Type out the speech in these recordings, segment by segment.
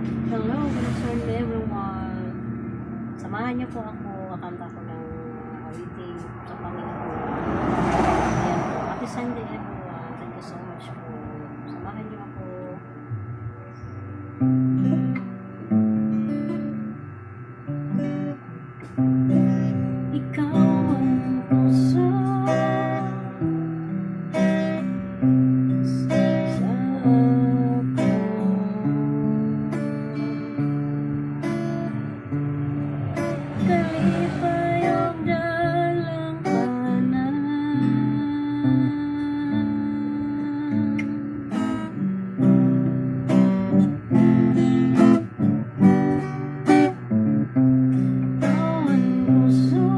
Hello, good afternoon everyone. Samahan niyo po ako, kakanta ko ng awiting sa Panginoon. Ayan po, happy Sunday everyone. Thank you so much po. Samahan niyo ako. Ikaw ang puso sa kalipayong dalang kanan. Bawang puso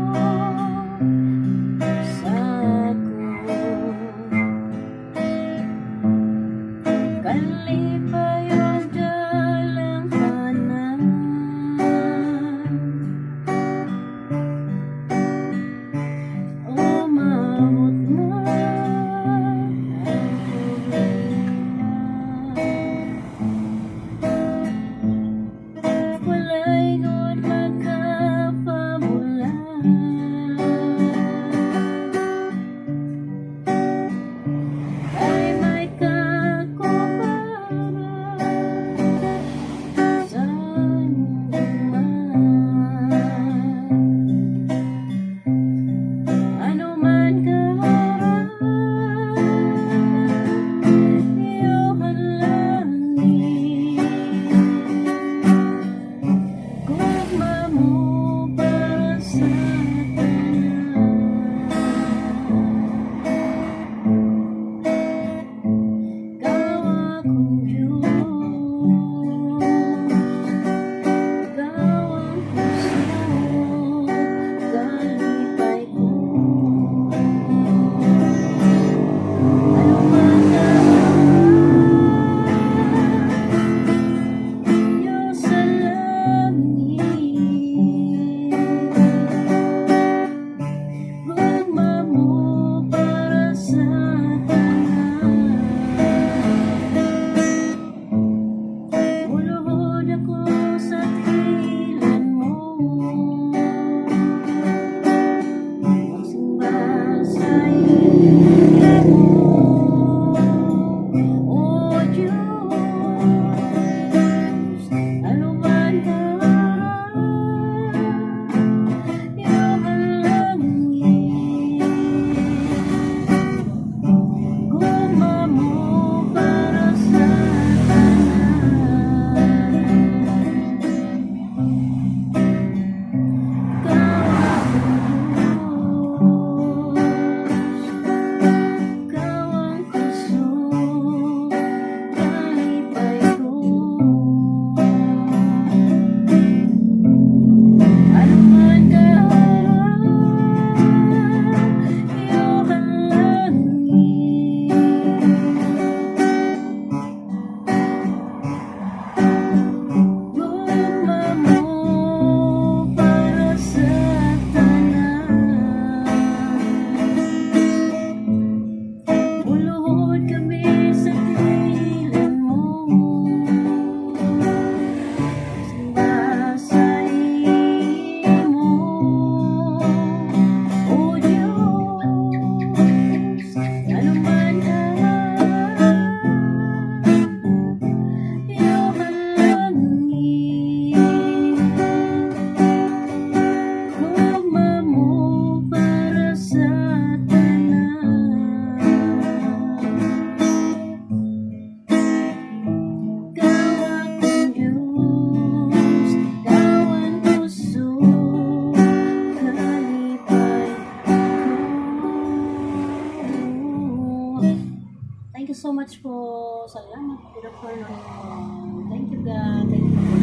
sa kalipayong dalang kanan. Umabot mo ang problema. Wala'y good magkapabulan. Ay may kakubara sa ano man kaharap, iyong halangin. Gugma mo para sa tanan. Ikaw akong Diyos, ikaw ang puso, kalipay ko. Ano man kaharap, sa langit. Gugma mo para sa tanan. Uluhod ako sa tilan mo, magsimba sa ila mo, O Diyos. Ano man kaharap, iyong halangin. Gugma mo para sa tanan. Ikaw ang puso, kalipay ko. Ano man kaharap, iyong halangin. Gugma mo para sa tanan. Uluhod kami sa tilan mo, simba sa imo, O Diyos. Ano man kaharap, iyong halangin. Gugma mo para sa tanan. Ikaw akong Diyos, ikaw ang puso, kalipay ko. Thank you so much po. Salamat. Good afternoon. Thank you God. Thank you.